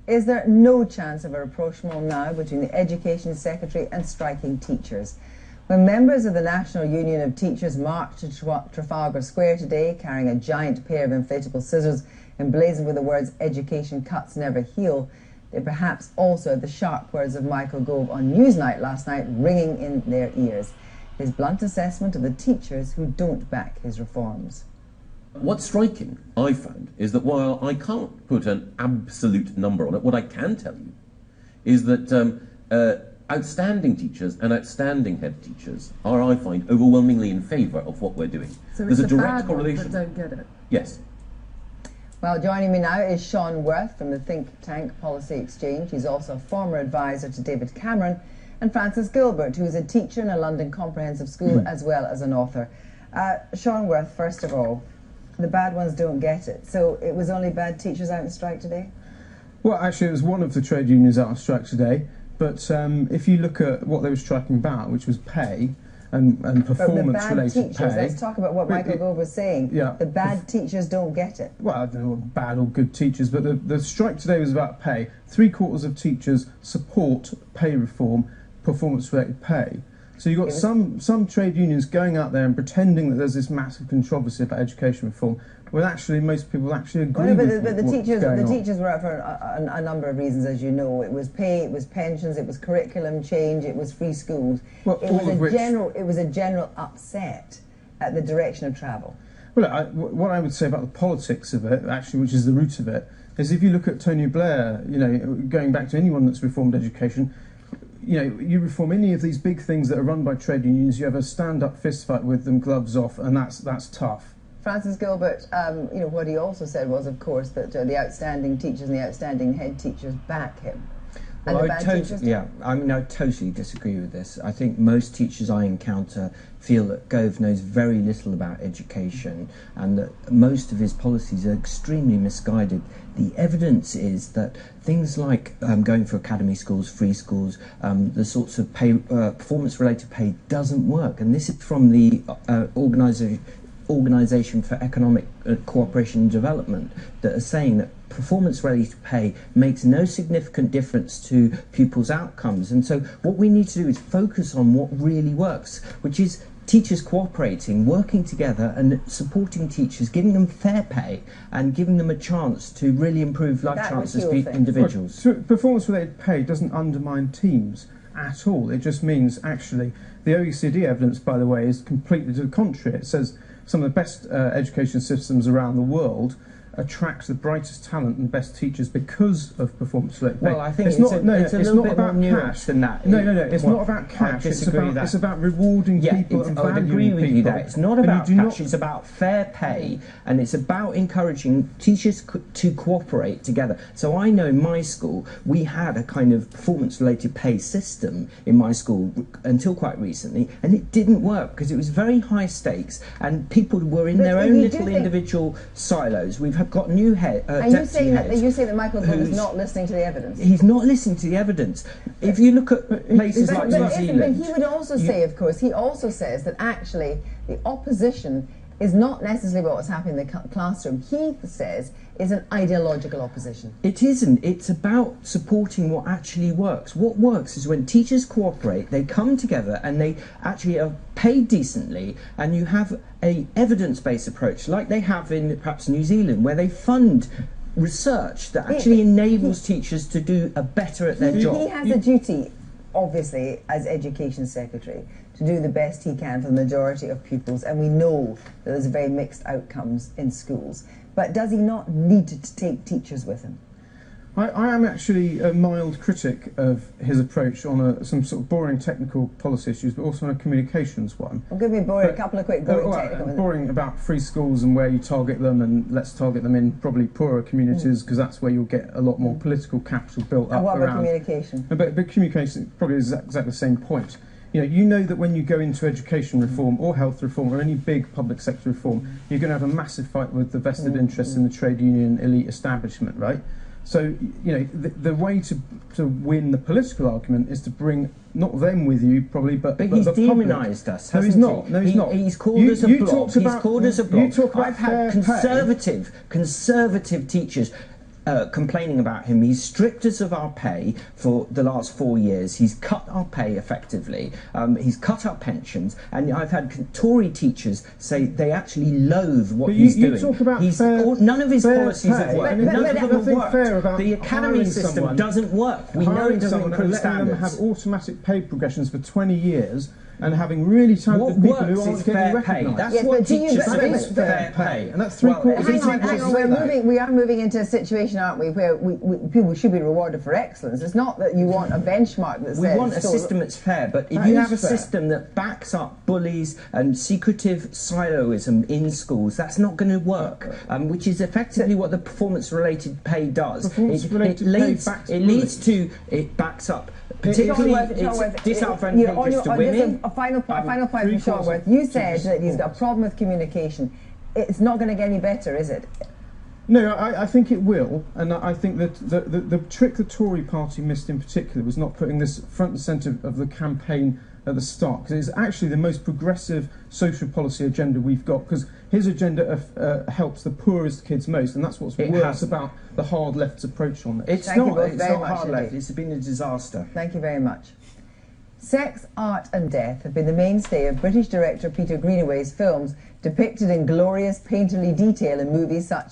Is there no chance of a rapprochement now between the Education Secretary and striking teachers? When members of the National Union of Teachers marched to Trafalgar Square today carrying a giant pair of inflatable scissors emblazoned with the words "Education cuts never heal," they perhaps also had the sharp words of Michael Gove on Newsnight last night ringing in their ears. His blunt assessment of the teachers who don't back his reforms. What's striking, I found, is that while I can't put an absolute number on it, what I can tell you is that outstanding teachers and outstanding head teachers are, I find, overwhelmingly in favour of what we're doing. So there's it's a direct correlation. That don't get it. Yes. Well, joining me now is Sean Worth from the think tank Policy Exchange. He's also a former advisor to David Cameron, and Francis Gilbert, who is a teacher in a London comprehensive school as well as an author. Sean Worth, first of all, the bad ones don't get it. So it was only bad teachers out on strike today? Well, actually, it was one of the trade unions out on strike today. But if you look at what they were striking about, which was pay and performance-related pay... Let's talk about what Michael Gove was saying. Yeah. The bad teachers don't get it. Well, I don't know what bad or good teachers, but the strike today was about pay. 3/4 of teachers support pay reform, performance-related pay. So you've got some trade unions going out there and pretending that there's this massive controversy about education reform, when actually most people actually agree with but the teachers were out for a number of reasons, as you know. It was pay, it was pensions, it was curriculum change, it was free schools. Well, it was a general upset at the direction of travel. Well, what I would say about the politics of it, actually, which is the root of it, is if you look at Tony Blair, you know, going back to anyone that's reformed education, you know, you reform any of these big things that are run by trade unions, you have a stand-up fist fight with them, gloves off, and that's tough. Francis Gilbert, you know, what he also said was, of course, that the outstanding teachers and the outstanding head teachers back him. Well, I totally disagree with this. I think most teachers I encounter feel that Gove knows very little about education and that most of his policies are extremely misguided. The evidence is that things like going for academy schools, free schools, the sorts of pay, performance-related pay doesn't work. And this is from the Organisation for Economic Cooperation and Development that are saying that performance-related pay makes no significant difference to pupils' outcomes. And so what we need to do is focus on what really works, which is teachers cooperating, working together and supporting teachers, giving them fair pay and giving them a chance to really improve life chances for individuals. Well, performance-related pay doesn't undermine teams at all. It just means, actually, the OECD evidence, by the way, is completely to the contrary. It says some of the best education systems around the world attract the brightest talent and best teachers because of performance-related pay. Well, I think it's a little bit more nuanced than that. No, it's not about cash. It's about rewarding people and valuing people. I would agree with you there. It's not about cash, it's about fair pay, and it's about encouraging teachers to cooperate together. So I know in my school, we had a kind of performance-related pay system in my school until quite recently, and it didn't work because it was very high stakes, and people were in their own little individual silos. We've got new head, deputy heads. You say that Michael Gove is not listening to the evidence? He's not listening to the evidence. If you look at places like New Zealand... But he would also say, of course, he also says that actually the opposition is not necessarily what's happening in the classroom. He says is an ideological opposition. It isn't. It's about supporting what actually works. What works is when teachers cooperate, they come together and they actually are paid decently, and you have a evidence-based approach like they have in perhaps New Zealand, where they fund research that actually enables teachers to do better at their job. He has a duty, obviously, as Education Secretary, to do the best he can for the majority of pupils, and we know that there's very mixed outcomes in schools. But does he not need to take teachers with him? I am actually a mild critic of his approach on some sort of boring technical policy issues, but also on a communications one. Well, give me a couple of quick boring technical ones. Boring about free schools and where you target them, and let's target them in probably poorer communities, because that's where you'll get a lot more political capital built up. And what about communication? But communication probably is exactly the same point. You know that when you go into education reform or health reform or any big public sector reform, you're going to have a massive fight with the vested interests in the trade union elite establishment, right? So, the way to win the political argument is to bring not them with you, probably, but he's demonised us, hasn't he? No, he's not. He's called us a blob. He's called us a blob. I've had conservative teachers complaining about him. He's stripped us of our pay for the last 4 years. He's cut our pay effectively. He's cut our pensions. And I've had Tory teachers say they actually loathe what he's doing. Talk about none of his policies have worked. None of them have worked. The academy system doesn't work. We know it doesn't improve standards. Them have automatic pay progressions for 20 years and having really talented people who aren't getting recognised. That's what teachers say is fair pay. And that's three-quarters of hang on, we are moving into a situation, aren't we, where people should be rewarded for excellence. It's not that you want a benchmark that says... We want a system that's fair, but if you have a system that backs up bullies and secretive siloism in schools, that's not going to work, which is effectively what the performance-related pay does. It backs up, particularly it's disadvantageous to women. A final point from Shortworth. You said that he's got a problem with communication. It's not going to get any better, is it? No, I think it will, and I think that the trick the Tory party missed in particular was not putting this front and centre of the campaign at the start, because it's actually the most progressive social policy agenda we've got, because his agenda helps the poorest kids most, and that's what's worse about the hard left's approach on this. It's not hard left, it's been a disaster. Thank you very much. Sex, art and death have been the mainstay of British director Peter Greenaway's films, depicted in glorious painterly detail in movies such